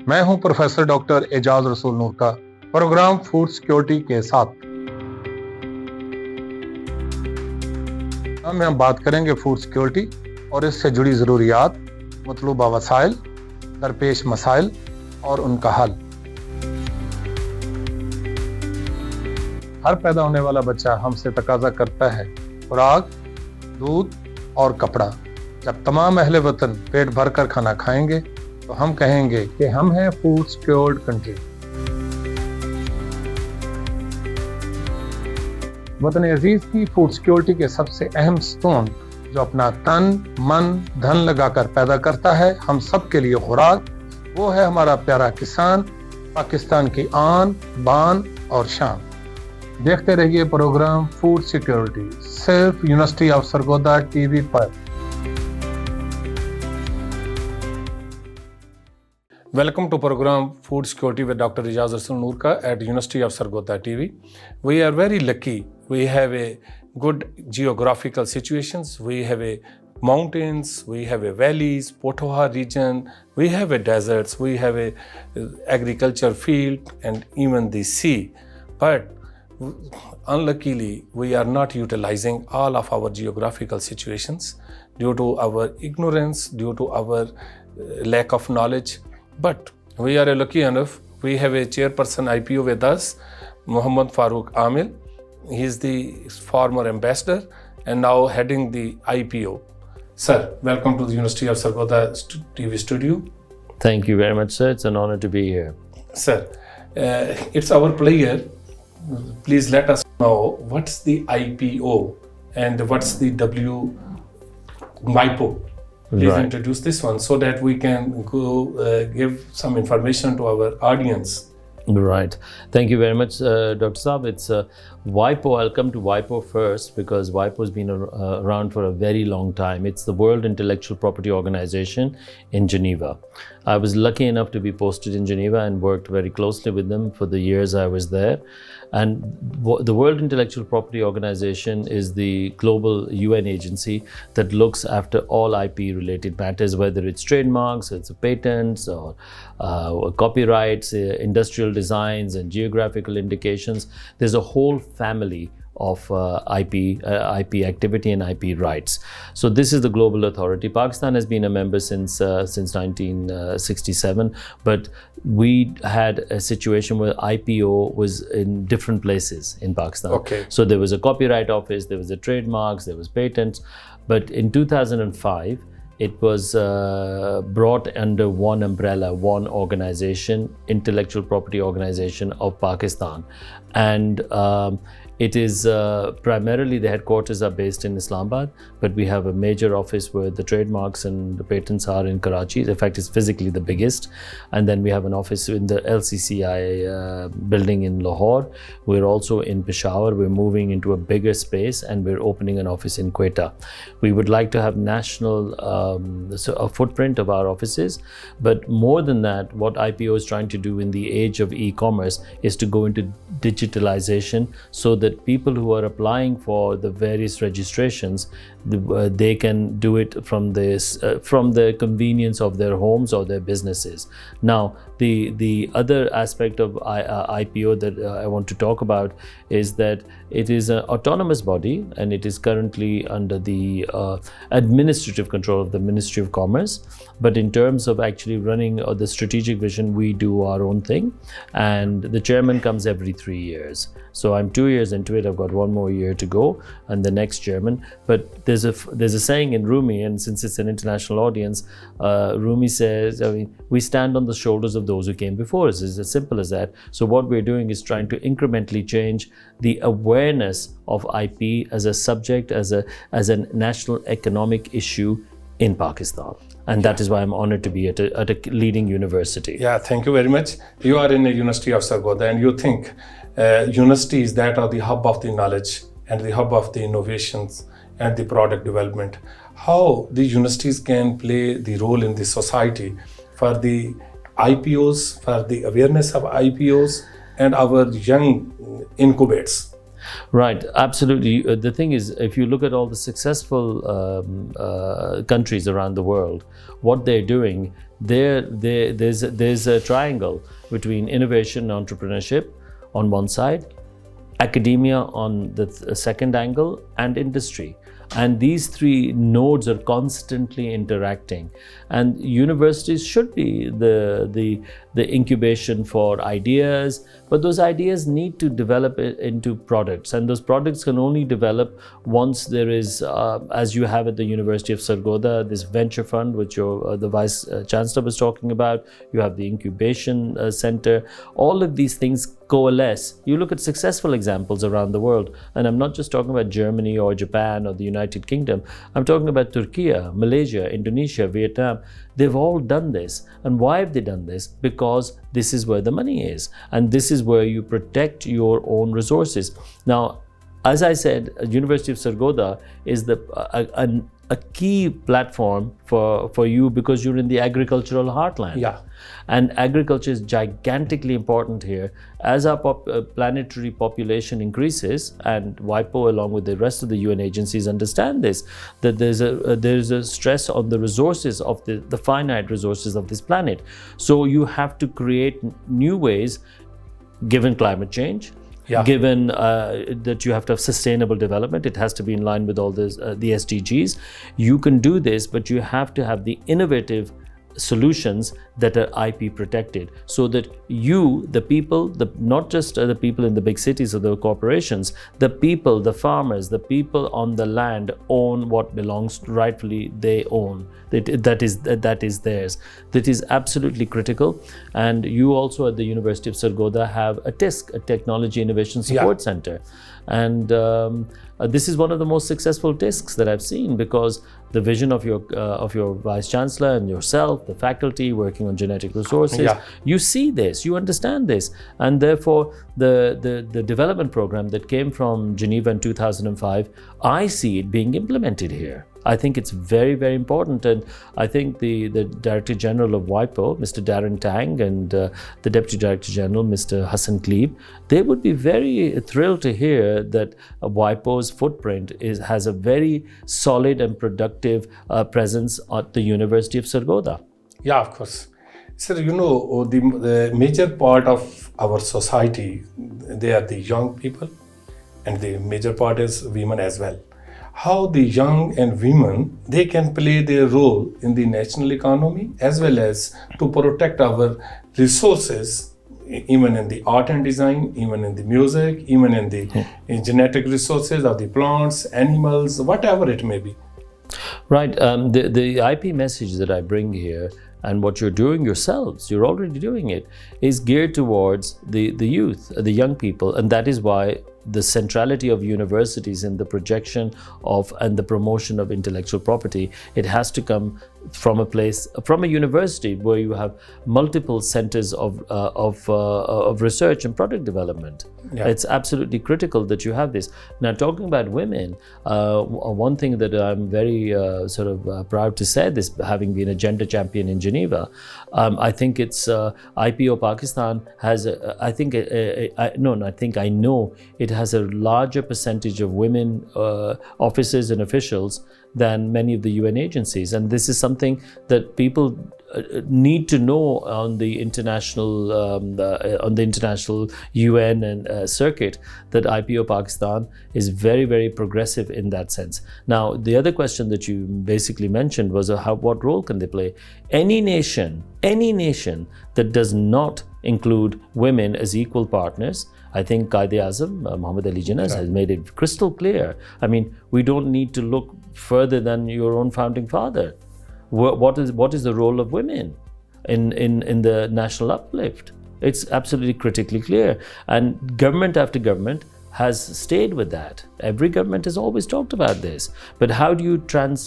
मैं हूं professor doctor Ijaz रसूल नूरका, प्रोग्राम फूड सिक्योरिटी के साथ। हम बात करेंगे फूड सिक्योरिटी और इससे जुड़ी ज़रूरियात, मतलूबा वसाइल, दरपेश मसाइल और उनका हल। हर पैदा होने वाला बच्चा हमसे तकाजा करता है खुराक, दूध और कपड़ा। जब तमाम अहले वतन पेट भर कर खाना खाएंगे तो हम कहेंगे कि हम हैं फूड सिक्योर्ड कंट्री। वतन अजीज की फूड सिक्योरिटी के सबसे अहम स्तून जो अपना तन, मन, धन लगाकर पैदा करता है हम सब के लिए खुराक, वो है हमारा प्यारा किसान, पाकिस्तान की आन, बान और शान। देखते रहिए प्रोग्राम फूड सिक्योरिटी सिर्फ यूनिवर्सिटी ऑफ सरगोधा टीवी पर। Welcome to program Food Security with Dr. Ijaz Noorka at University of Sargodha TV. We are very lucky. We have a good geographical situations. We have a mountains, we have a valleys, Potoha region, we have a deserts, we have a agriculture field and even the sea. But unluckily, we are not utilizing all of our geographical situations due to our ignorance, due to our lack of knowledge. But we are lucky enough, we have a chairperson IPO with us, Muhammad Farooq Amil. He is the former ambassador and now heading the IPO. Sir, welcome to the University of Sargodha TV studio. Thank you very much, sir. It's an honor to be here. Sir, it's our pleasure. Please let us know what's the IPO and what's the WIPO. Please introduce this one so that we can go give some information to our audience. Right. Thank you very much, Dr. Saab. It's WIPO. I'll come to WIPO first because WIPO has been around for a very long time. It's the World Intellectual Property Organization in Geneva. I was lucky enough to be posted in Geneva and worked very closely with them for the years I was there. And the World Intellectual Property Organization is the global UN agency that looks after all IP related matters, whether it's trademarks, it's patents or copyrights, industrial designs and geographical indications. There's a whole family of IP activity and IP rights. So this is the global authority. Pakistan has been a member since 1967, but we had a situation where IPO was in different places in Pakistan. Okay. So there was a copyright office, there was a trademarks, there was patents, but in 2005 it was brought under one umbrella, one organization, Intellectual Property Organization of Pakistan. And it is primarily the headquarters are based in Islamabad, but we have a major office where the trademarks and the patents are in Karachi. In fact, it's physically the biggest. And then we have an office in the LCCI building in Lahore. We're also in Peshawar. We're moving into a bigger space and we're opening an office in Quetta. We would like to have national a footprint of our offices, but more than that, what IPO is trying to do in the age of e-commerce is to go into digitalization so that people who are applying for the various registrations, they can do it from the convenience of their homes or their businesses. Now, the other aspect of IPO that I want to talk about is that it is an autonomous body and it is currently under the administrative control of the Ministry of Commerce. But in terms of actually running the strategic vision, we do our own thing, and the chairman comes every 3 years. So I'm 2 years into it. I've got 1 more year to go, and the next chairman. But there's a saying in Rumi, and since it's an international audience, Rumi says, we stand on the shoulders of those who came before us. It's as simple as that. So what we're doing is trying to incrementally change the awareness of IP as a subject, as a national economic issue in Pakistan. And that is why I'm honored to be at a leading university. Yeah, thank you very much. You are in the University of Sargodha and you think universities that are the hub of the knowledge and the hub of the innovations and the product development. How the universities can play the role in the society for the IPOs, for the awareness of IPOs and our young incubators? Right, absolutely. The thing is, if you look at all the successful countries around the world, what they're doing, there's a triangle between innovation and entrepreneurship on one side, academia on the second angle, and industry. And these three nodes are constantly interacting. And universities should be the incubation for ideas, but those ideas need to develop into products. And those products can only develop once there is, as you have at the University of Sargodha, this venture fund, which the Vice Chancellor was talking about. You have the incubation center. All of these things coalesce. You look at successful examples around the world, and I'm not just talking about Germany or Japan or the United Kingdom. I'm talking about Turkey, Malaysia, Indonesia, Vietnam. They've all done this. And why have they done this? Because this is where the money is, and this is where you protect your own resources. Now, as I said, University of Sargodha is a key platform for you because you're in the agricultural heartland. Yeah. And agriculture is gigantically important here. As our planetary population increases, and WIPO along with the rest of the UN agencies understand this, that there's a stress on the resources of the finite resources of this planet. So you have to create new ways, given climate change, given that you have to have sustainable development. It has to be in line with all the SDGs. You can do this, but you have to have the innovative solutions that are IP protected, so that you, the people, not just the people in the big cities or the corporations, the people, the farmers, the people on the land own what belongs rightfully they own. That is theirs. That is absolutely critical. And you also at the University of Sargodha have a TISC, a Technology Innovation Support Center. And this is one of the most successful TISCs that I've seen, because the vision of your Vice Chancellor and yourself, the faculty working on genetic resources, you see this, you understand this, and therefore the development program that came from Geneva in 2005, I see it being implemented here. I think it's very, very important, and I think the Director General of WIPO, Mr. Darren Tang, and the Deputy Director General, Mr. Hassan, they would be very thrilled to hear that WIPO's footprint has a very solid and productive presence at the University of Sargodha. Yeah, of course. Sir, the major part of our society, they are the young people, and the major part is women as well. How the young and women, they can play their role in the national economy as well as to protect our resources, even in the art and design, even in the music, even in the genetic resources of the plants, animals, whatever it may be. Right. The IP message that I bring here, and what you're doing yourselves, you're already doing it, is geared towards the youth, the young people. And that is why the centrality of universities in the projection of and the promotion of intellectual property, it has to come from a university where you have multiple centers of research and product development. It's absolutely critical that you have this. Now, talking about women, one thing that I'm very proud to say, this having been a gender champion in Geneva, I think it's IPO Pakistan has I know it has a larger percentage of women officers and officials than many of the UN agencies, and this is something that people need to know on the international UN and circuit, that IPO Pakistan is very, very progressive in that sense. Now, the other question that you basically mentioned was what role can they play? Any nation that does not include women as equal partners, I think Quaid-e-Azam, Muhammad Ali Jinnah, has made it crystal clear. I mean, we don't need to look further than your own founding father. What is the role of women in the national uplift? It's absolutely critically clear, and government after government has stayed with that. Every government has always talked about this, but how do you actualize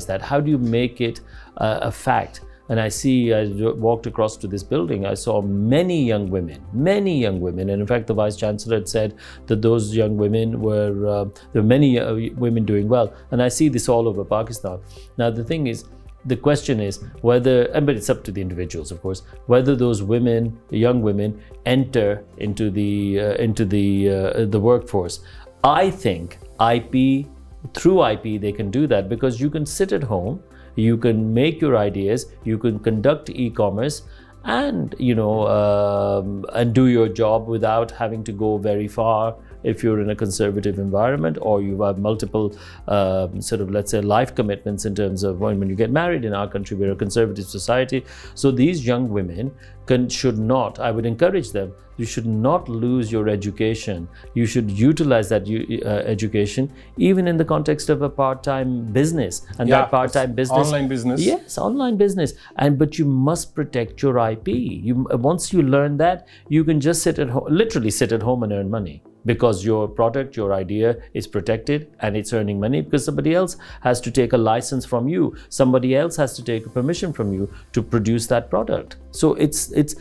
that? How do you make it a fact? And I walked across to this building, I saw many young women, and in fact the Vice Chancellor had said that those young women there were many women doing well, and I see this all over Pakistan. Now the thing is, the question is whether, but it's up to the individuals, of course, whether those women, young women, enter into the workforce. I think through IP, they can do that, because you can sit at home, you can make your ideas, you can conduct e-commerce, and and do your job without having to go very far if you're in a conservative environment, or you have multiple sort of, let's say, life commitments in terms of when you get married. In our country, we're a conservative society. So these young women should not, I would encourage them, you should not lose your education. You should utilize that education even in the context of a part-time business. And that part-time business, online business. Yes, online business. But you must protect your IP. Once you learn that, you can just sit at home, literally sit at home and earn money, because your product, your idea is protected and it's earning money, because somebody else has to take a license from you. Somebody else has to take permission from you to produce that product. So it sounds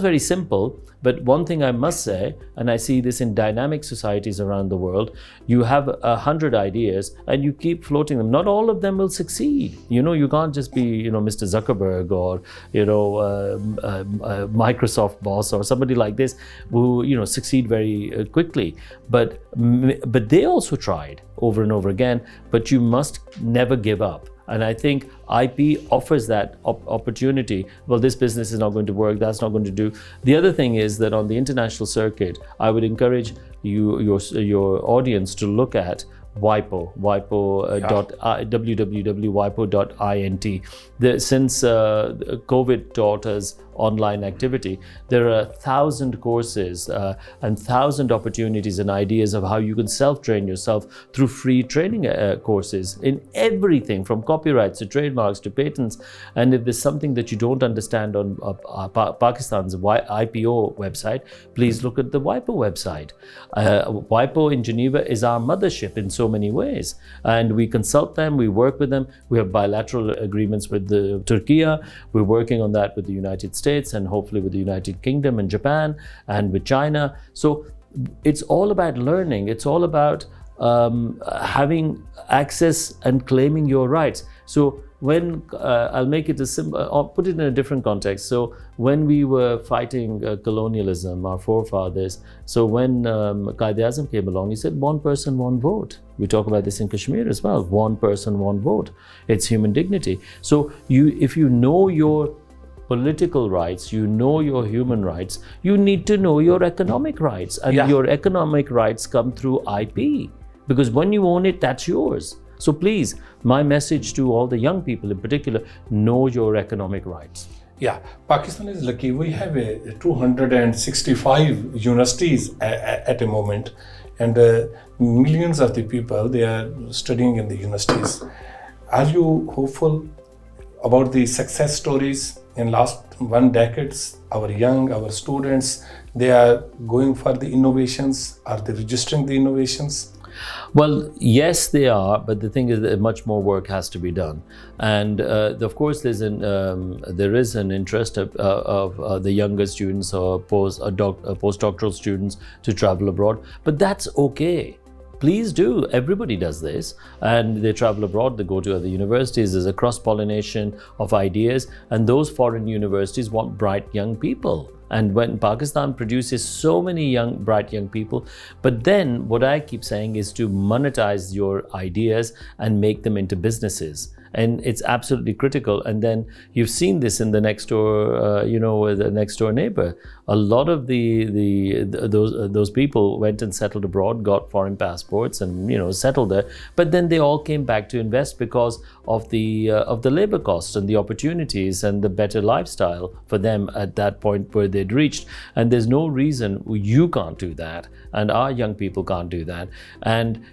very simple, but one thing I must say, and I see this in dynamic societies around the world, you have 100 ideas and you keep floating them. Not all of them will succeed. You can't just be, Mr. Zuckerberg or, Microsoft boss or somebody like this who, succeed very quickly. But they also tried over and over again, but you must never give up. And I think IP offers that opportunity. Well, this business is not going to work, that's not going to do. The other thing is that on the international circuit, I would encourage your audience to look at WIPO, www.wipo.int. Since COVID taught us online activity, there are 1,000 courses and 1,000 opportunities and ideas of how you can self-train yourself through free training courses in everything from copyrights to trademarks to patents. And if there's something that you don't understand on Pakistan's IPO website, please look at the WIPO website. WIPO in Geneva is our mothership in so many ways, and we consult them, we work with them. We have bilateral agreements with Turkey. We're working on that with the United States and hopefully with the United Kingdom and Japan and with China. So it's all about learning. It's all about having access and claiming your rights. So when I'll make it a simple, or put it in a different context. So when we were fighting colonialism, our forefathers, so when Quaid-e-Azam came along, he said, one person, one vote. We talk about this in Kashmir as well. One person, one vote. It's human dignity. So if you know your political rights, you know your human rights, you need to know your economic rights. And your economic rights come through IP. Because when you own it, that's yours. So please, my message to all the young people in particular, know your economic rights. Yeah, Pakistan is lucky. We have 265 universities at a moment, and millions of the people, they are studying in the universities. Are you hopeful about the success stories in last 1 decade? Our students, they are going for the innovations. Are they registering the innovations? Well, yes, they are, but the thing is that much more work has to be done. And of course, there is an interest of the younger students or postdoctoral students to travel abroad, but that's okay. Please do. Everybody does this, and they travel abroad, they go to other universities. There's a cross-pollination of ideas, and those foreign universities want bright young people. And when Pakistan produces so many bright young people, but then what I keep saying is to monetize your ideas and make them into businesses. And it's absolutely critical. And then you've seen this in the next door, the next door neighbor. A lot of those people went and settled abroad, got foreign passports, and settled there. But then they all came back to invest because of the labor costs and the opportunities and the better lifestyle for them at that point where they'd reached. And there's no reason you can't do that, and our young people can't do that. And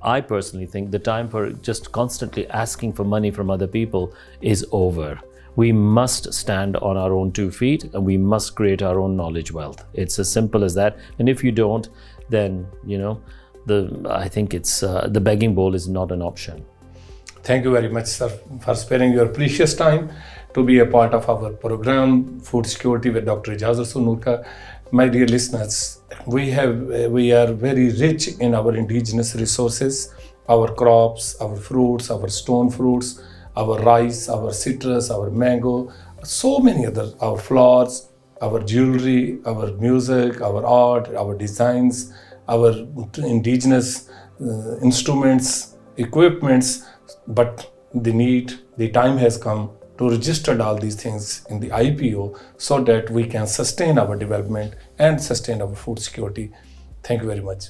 I personally think the time for just constantly asking for money from other people is over. We must stand on our own 2 feet, and we must create our own knowledge wealth. It's as simple as that. And if you don't, then I think it's the begging bowl is not an option. Thank you very much, sir, for sparing your precious time to be a part of our program, Food Security with Dr. Ijaz Noorka. My dear listeners, we are very rich in our indigenous resources, our crops, our fruits, our stone fruits, our rice, our citrus, our mango, so many other, our flowers, our jewelry, our music, our art, our designs, our indigenous instruments, equipments, but the time has come to register all these things in the IPO so that we can sustain our development and sustain our food security. Thank you very much.